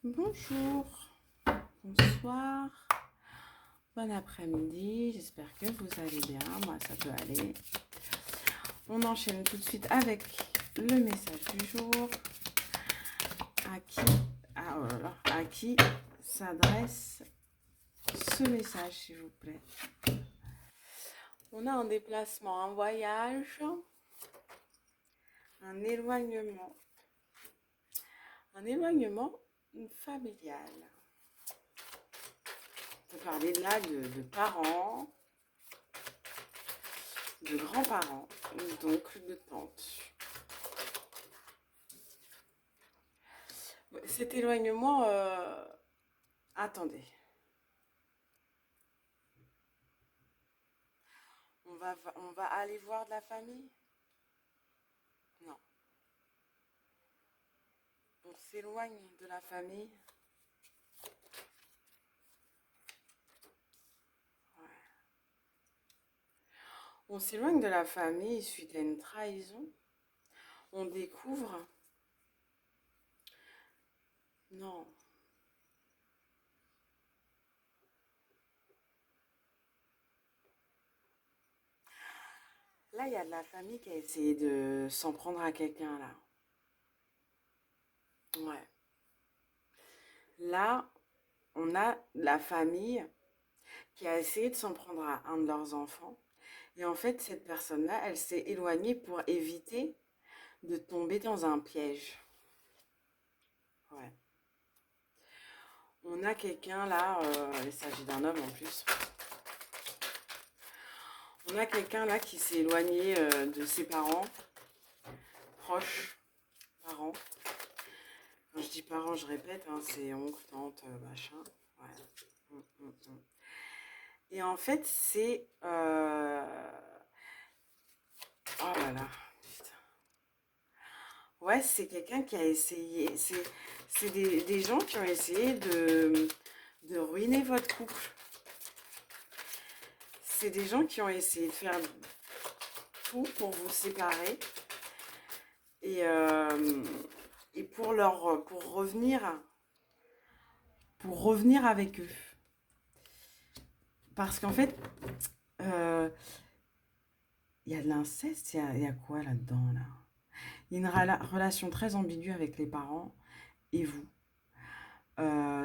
Bonjour, bonsoir, bon après-midi, j'espère que vous allez bien, moi ça peut aller. On enchaîne tout de suite avec le message du jour. À qui s'adresse ce message, s'il vous plaît? On a un déplacement, un voyage, un éloignement familial. On peut parler là de parents, de grands-parents, d'oncles, de tantes. Cet éloignement, attendez, on va aller voir de la famille? Non, on s'éloigne de la famille. Ouais. On s'éloigne de la famille suite à une trahison. On découvre. Non. Là, il y a de la famille qui a essayé de s'en prendre à quelqu'un, là. Ouais. Là, on a la famille qui a essayé de s'en prendre à un de leurs enfants. Et en fait, cette personne-là, elle s'est éloignée pour éviter de tomber dans un piège. Ouais. On a quelqu'un là, il s'agit d'un homme en plus. On a quelqu'un là qui s'est éloigné de ses parents, proches, parents. Quand je dis parents, je répète, hein, c'est oncle, tante, machin. Ouais. Mm. Et en fait, c'est... Oh là là, putain. Ouais, c'est quelqu'un qui a essayé. C'est des gens qui ont essayé de ruiner votre couple. C'est des gens qui ont essayé de faire tout pour vous séparer. Et, euh, et pour revenir avec eux. Parce qu'en fait, euh, il y a de l'inceste, il y a quoi là-dedans là? Il y a une relation très ambiguë avec les parents et vous.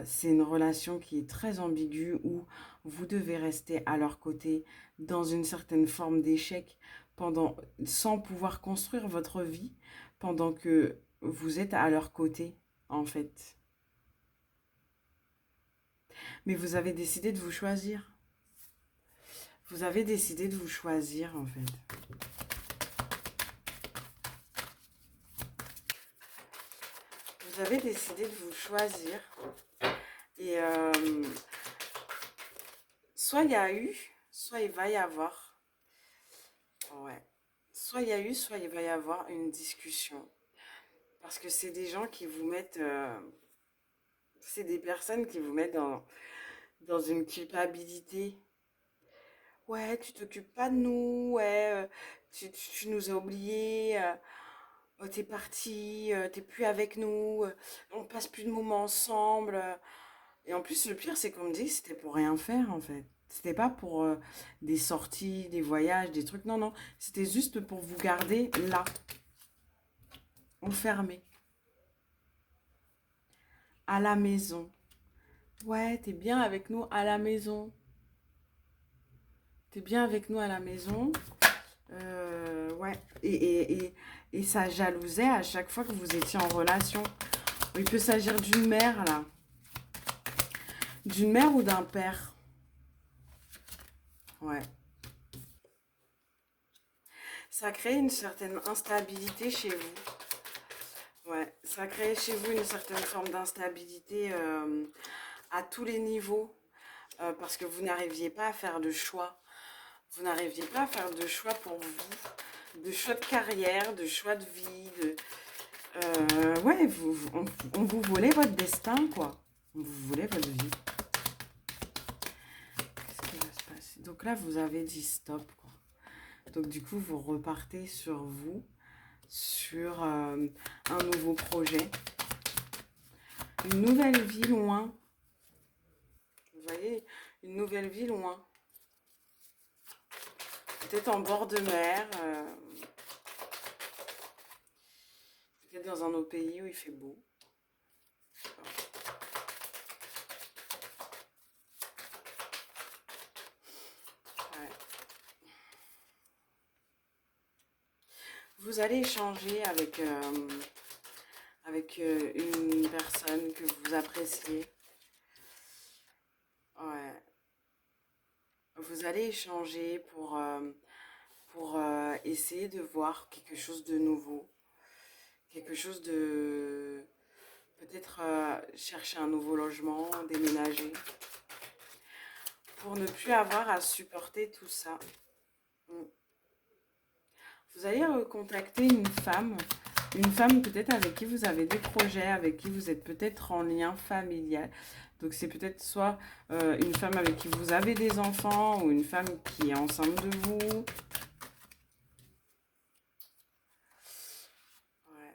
C'est une relation qui est très ambiguë où vous devez rester à leur côté dans une certaine forme d'échec sans pouvoir construire votre vie pendant que vous êtes à leur côté en fait. Mais vous avez décidé de vous choisir. Vous avez décidé de vous choisir en fait. Vous avez décidé de vous choisir. Et soit il y a eu, soit il va y avoir. Ouais. Soit il y a eu, soit il va y avoir une discussion. Parce que c'est des gens qui vous mettent... c'est des personnes qui vous mettent dans une culpabilité. Ouais, tu t'occupes pas de nous, ouais, tu nous as oubliés, oh, t'es parti, t'es plus avec nous, on passe plus de moments ensemble. Et en plus, le pire, c'est qu'on me dit que c'était pour rien faire, en fait. C'était pas pour des sorties, des voyages, des trucs. Non, non. C'était juste pour vous garder là, enfermé, à la maison. Ouais, t'es bien avec nous à la maison. T'es bien avec nous à la maison. Ouais. Et ça jalousait à chaque fois que vous étiez en relation. Il peut s'agir d'une mère, là. D'une mère ou d'un père. Ouais. Ça crée une certaine instabilité chez vous. Ouais, ça crée chez vous une certaine forme d'instabilité à tous les niveaux parce que vous n'arriviez pas à faire de choix. Vous n'arriviez pas à faire de choix pour vous, de choix de carrière, de choix de vie. Ouais, on vous volait votre destin, quoi. On vous volait votre vie. Qu'est-ce qui va se passer? Donc là, vous avez dit stop, quoi. Donc du coup, vous repartez sur vous, sur un nouveau projet. Une nouvelle vie loin. Vous voyez, une nouvelle vie loin. Peut-être en bord de mer. Peut-être dans un autre pays où il fait beau. Ouais. Vous allez échanger avec une personne que vous appréciez. Ouais. Vous allez échanger pour essayer de voir quelque chose de nouveau. Quelque chose de... Peut-être chercher un nouveau logement, déménager. Pour ne plus avoir à supporter tout ça. Mm. Vous allez recontacter une femme peut-être avec qui vous avez des projets, avec qui vous êtes peut-être en lien familial. Donc c'est peut-être soit une femme avec qui vous avez des enfants ou une femme qui est enceinte de vous. Ouais.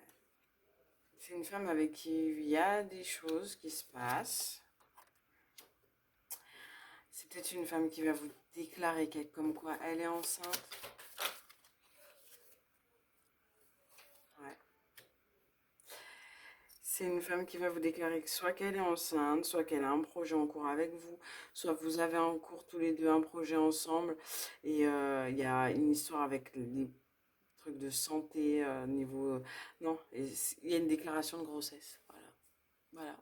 C'est une femme avec qui il y a des choses qui se passent. C'est peut-être une femme qui va vous déclarer comme quoi elle est enceinte. Ouais. C'est une femme qui va vous déclarer que soit qu'elle est enceinte, soit qu'elle a un projet en cours avec vous, soit vous avez en cours tous les deux un projet ensemble. Et il y a une histoire avec les trucs de santé, niveau... non, il y a une déclaration de grossesse. Voilà. Voilà.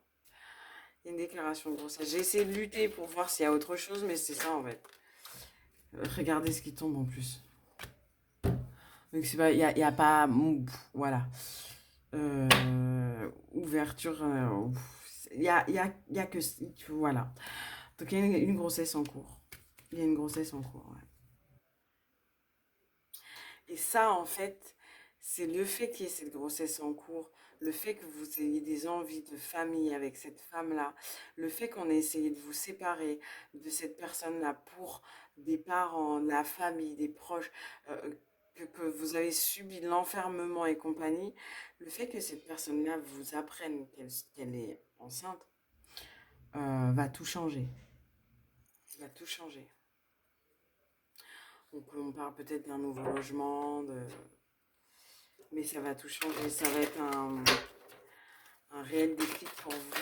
Il y a une déclaration de grossesse. J'ai essayé de lutter pour voir s'il y a autre chose, mais c'est ça en fait. Regardez ce qui tombe en plus. Donc c'est pas, y a pas, voilà. Ouverture, il y a que, voilà. Donc il y a une grossesse en cours. Il y a une grossesse en cours, ouais. Et ça, en fait, c'est le fait qu'il y ait cette grossesse en cours, le fait que vous ayez des envies de famille avec cette femme-là, le fait qu'on ait essayé de vous séparer de cette personne-là pour des parents, la famille, des proches, euh, que vous avez subi de l'enfermement et compagnie, le fait que cette personne-là vous apprenne qu'elle est enceinte, va tout changer. Va tout changer. Donc on parle peut-être d'un nouveau logement, mais ça va tout changer. Ça va être un réel déclic pour vous.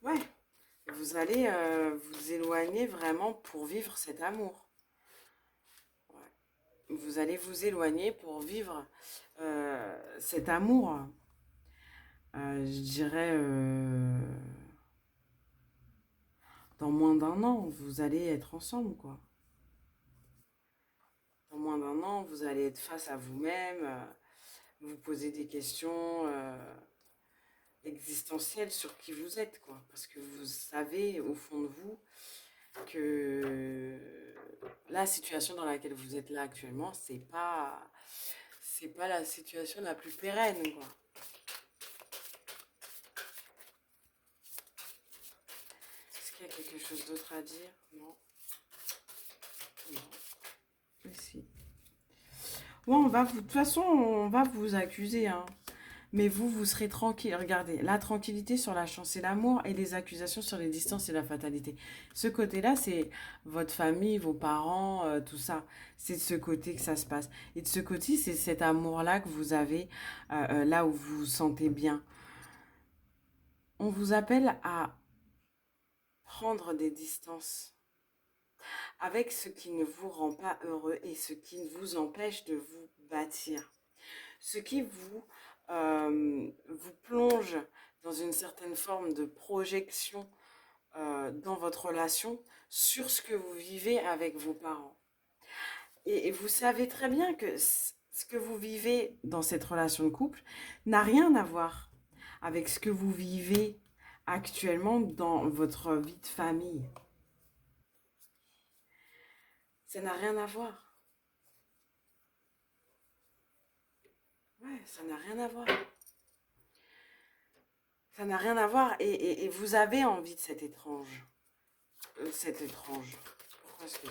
Ouais, vous allez vous éloigner vraiment pour vivre cet amour. Ouais. Vous allez vous éloigner pour vivre cet amour. Je dirais dans moins d'un an, vous allez être ensemble, quoi. Dans moins d'un an, vous allez être face à vous-même, vous poser des questions existentielles sur qui vous êtes, quoi. Parce que vous savez au fond de vous que la situation dans laquelle vous êtes là actuellement, c'est pas la situation la plus pérenne, quoi. Est-ce qu'il y a quelque chose d'autre à dire? Non. Non. Si. Ouais, de toute façon, on va vous accuser, hein. Mais vous serez tranquille. Regardez, la tranquillité sur la chance et l'amour et les accusations sur les distances et la fatalité. Ce côté-là, c'est votre famille, vos parents, tout ça. C'est de ce côté que ça se passe. Et de ce côté, c'est cet amour-là que vous avez là où vous vous sentez bien. On vous appelle à prendre des distances avec ce qui ne vous rend pas heureux et ce qui vous empêche de vous bâtir. Ce qui vous plonge dans une certaine forme de projection dans votre relation sur ce que vous vivez avec vos parents. Et vous savez très bien que ce que vous vivez dans cette relation de couple n'a rien à voir avec ce que vous vivez actuellement dans votre vie de famille. Ça n'a rien à voir. Ouais, ça n'a rien à voir. Ça n'a rien à voir et vous avez envie de cet étrange. Cet étrange. Pourquoi est-ce que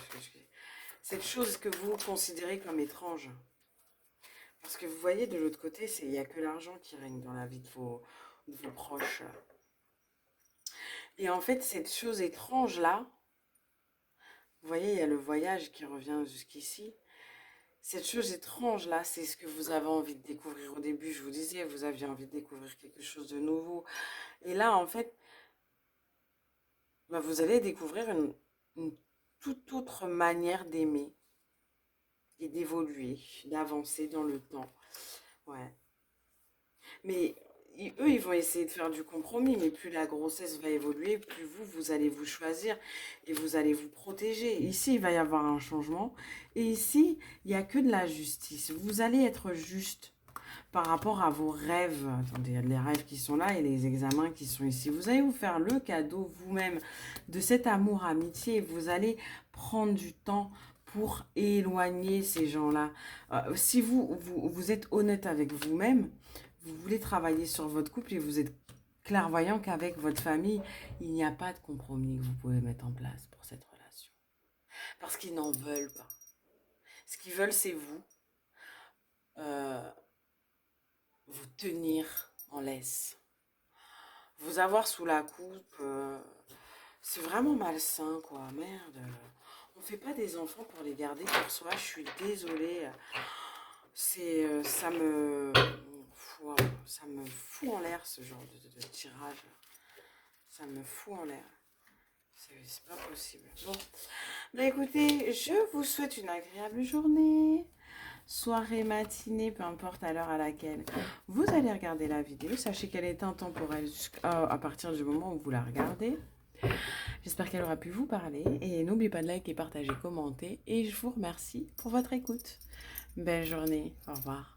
cette chose que vous considérez comme étrange? Parce que vous voyez de l'autre côté, il n'y a que l'argent qui règne dans la vie de de vos proches. Et en fait, cette chose étrange-là, vous voyez, il y a le voyage qui revient jusqu'ici. Cette chose étrange-là, c'est ce que vous avez envie de découvrir au début. Je vous disais, vous aviez envie de découvrir quelque chose de nouveau. Et là, en fait, bah, vous allez découvrir une toute autre manière d'aimer et d'évoluer, d'avancer dans le temps. Ouais. Mais eux, ils vont essayer de faire du compromis, mais plus la grossesse va évoluer, plus vous allez vous choisir et vous allez vous protéger. Ici, il va y avoir un changement. Et ici, il n'y a que de la justice. Vous allez être juste par rapport à vos rêves. Attendez, il y a les rêves qui sont là et les examens qui sont ici. Vous allez vous faire le cadeau vous-même de cet amour amitié. Vous allez prendre du temps pour éloigner ces gens-là. Si vous êtes honnête avec vous-même, vous voulez travailler sur votre couple et vous êtes clairvoyant qu'avec votre famille, il n'y a pas de compromis que vous pouvez mettre en place pour cette relation. Parce qu'ils n'en veulent pas. Ce qu'ils veulent, c'est vous. Euh, vous tenir en laisse. Vous avoir sous la coupe, c'est vraiment malsain, quoi. Merde. On fait pas des enfants pour les garder pour soi. Je suis désolée. Ça me, wow, ça me fout en l'air ce genre de tirage. Ça me fout en l'air. C'est pas possible. Bon, bah écoutez, je vous souhaite une agréable journée. Soirée, matinée, peu importe à l'heure à laquelle vous allez regarder la vidéo. Sachez qu'elle est intemporelle à partir du moment où vous la regardez. J'espère qu'elle aura pu vous parler. Et n'oubliez pas de liker, partager, commenter. Et je vous remercie pour votre écoute. Belle journée. Au revoir.